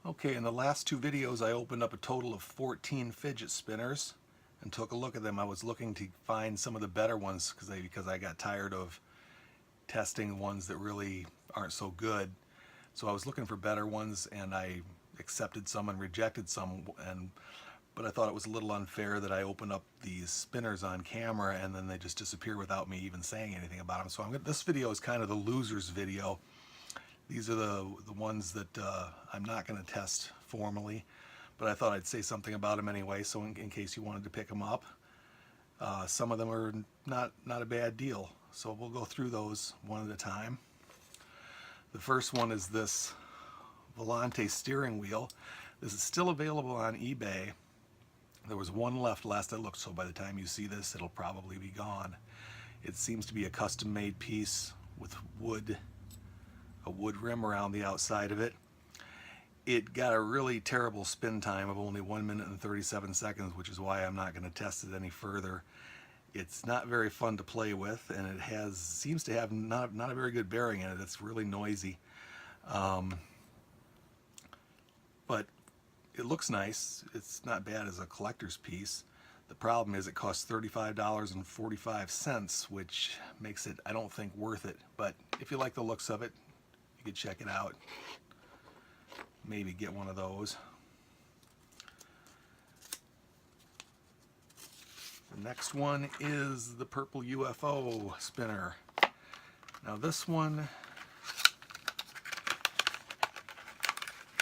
Okay, in the last two videos I opened up a total of 14 fidget spinners and took a look at them. I was looking to find some of the better ones because I got tired of testing ones that really aren't so good. So I was looking for better ones, and I accepted some and rejected some, but I thought it was a little unfair that I opened up these spinners on camera and then they just disappear without me even saying anything about them. So this video is kind of the losers video. These are the ones that I'm not going to test formally, but I thought I'd say something about them anyway, so in case you wanted to pick them up. Some of them are not a bad deal, so we'll go through those one at a time. The first one is this Villante steering wheel. This is still available on eBay. There was one left last I looked, so by the time you see this, it'll probably be gone. It seems to be a custom-made piece with a wood rim around the outside of it. It got a really terrible spin time of only 1 minute and 37 seconds, which is why I'm not going to test it any further. It's not very fun to play with, and it seems to have not a very good bearing in it. It's really noisy. But it looks nice. It's not bad as a collector's piece. The problem is it costs $35.45, which makes it, I don't think, worth it. But if you like the looks of it, you could check it out. Maybe get one of those. The next one is the purple UFO spinner. Now this one,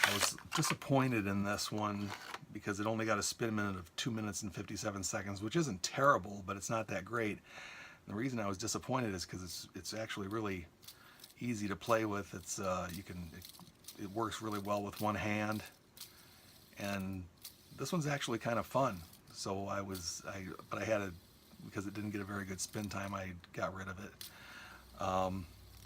I was disappointed in this one because it only got a spin minute of 2 minutes and 57 seconds, which isn't terrible, but it's not that great. And the reason I was disappointed is because it's actually really easy to play with. It works really well with one hand, and this one's actually kind of fun. So but I had because it didn't get a very good spin time, I got rid of it. The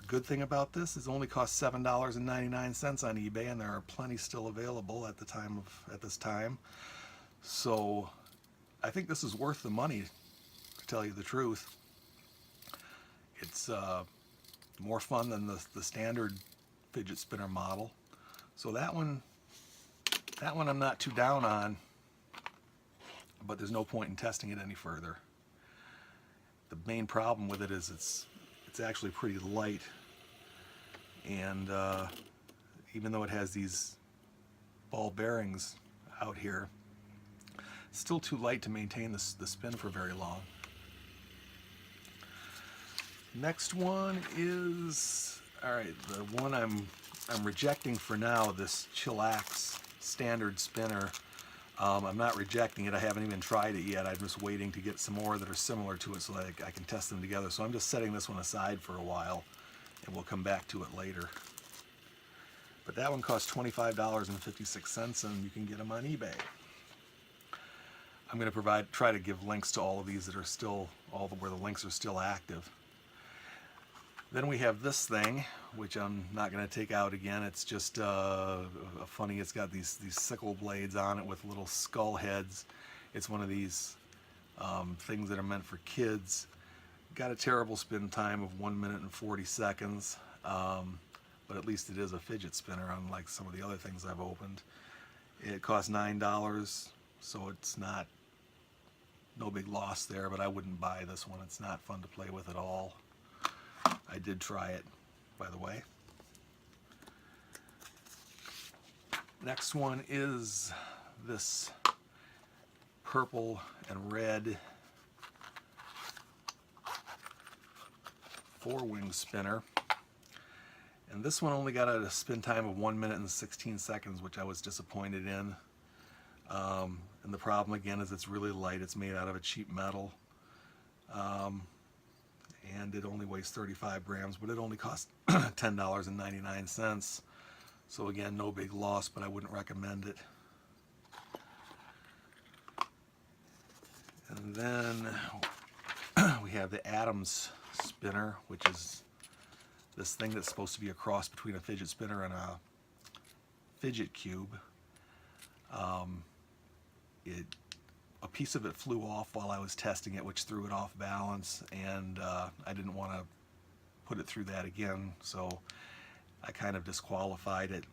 good thing about this is it only costs $7.99 on eBay, and there are plenty still available at this time. So I think this is worth the money, to tell you the truth. It's more fun than the standard fidget spinner model. So that one I'm not too down on, but there's no point in testing it any further. The main problem with it is it's actually pretty light, and even though it has these ball bearings out here, it's still too light to maintain the spin for very long. Next one is, alright, the one I'm rejecting for now, this Chillax standard spinner. I'm not rejecting it. I haven't even tried it yet. I'm just waiting to get some more that are similar to it so that I can test them together. So I'm just setting this one aside for a while, and we'll come back to it later. But that one costs $25.56, and you can get them on eBay. I'm going to try to give links to all of these that are still, where the links are still active. Then we have this thing, which I'm not going to take out again. It's just funny. It's got these sickle blades on it with little skull heads. It's one of these things that are meant for kids. Got a terrible spin time of 1 minute and 40 seconds, but at least it is a fidget spinner, unlike some of the other things I've opened. It costs $9, so it's no big loss there, but I wouldn't buy this one. It's not fun to play with at all. I did try it, by the way. Next one is this purple and red 4-wing spinner. And this one only got a spin time of 1 minute and 16 seconds, which I was disappointed in. And the problem again is it's really light. It's made out of a cheap metal. And it only weighs 35 grams, but it only costs $10.99. So again, no big loss, but I wouldn't recommend it. And then we have the Adams spinner, which is this thing that's supposed to be a cross between a fidget spinner and a fidget cube. A piece of it flew off while I was testing it, which threw it off balance, and I didn't want to put it through that again, so I kind of disqualified it.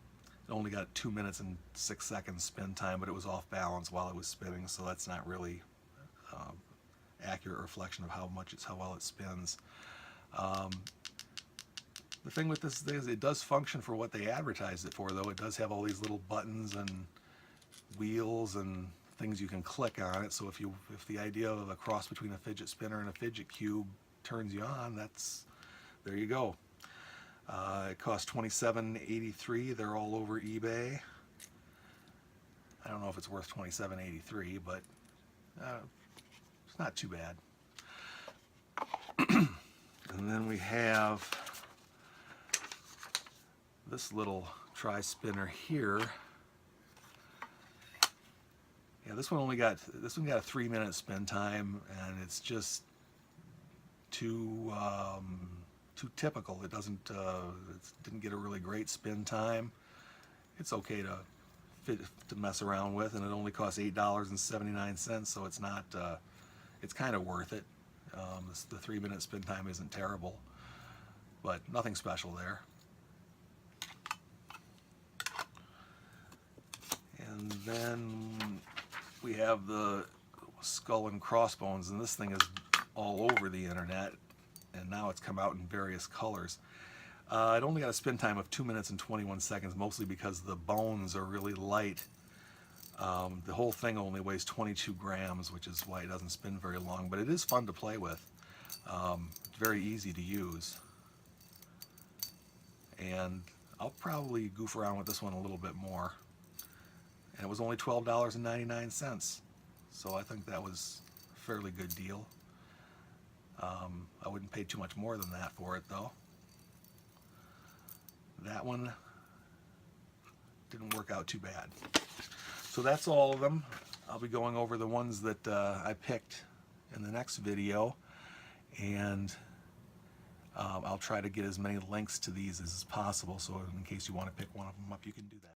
It only got 2 minutes and 6 seconds spin time, but it was off balance while it was spinning, so that's not really accurate reflection of how well it spins. The thing with this thing is it does function for what they advertised it for, though. It does have all these little buttons and wheels and things you can click on it. So if the idea of a cross between a fidget spinner and a fidget cube turns you on, there you go. It costs $27.83. They're all over eBay. I don't know if it's worth $27.83, but it's not too bad. And then we have this little TRISPINNER here. Yeah, this one got a 3-minute spin time, and it's just too typical. It didn't get a really great spin time. It's okay to mess around with, and it only costs $8.79, so it's not. It's kind of worth it. The 3-minute spin time isn't terrible, but nothing special there. And then we have the Skull and Crossbones, and this thing is all over the internet, and now it's come out in various colors. It only got a spin time of 2 minutes and 21 seconds, mostly because the bones are really light. The whole thing only weighs 22 grams, which is why it doesn't spin very long, but it is fun to play with. It's very easy to use. And I'll probably goof around with this one a little bit more. And it was only $12.99, so I think that was a fairly good deal. I wouldn't pay too much more than that for it, though. That one didn't work out too bad. So that's all of them. I'll be going over the ones that I picked in the next video, and I'll try to get as many links to these as possible, so in case you want to pick one of them up, you can do that.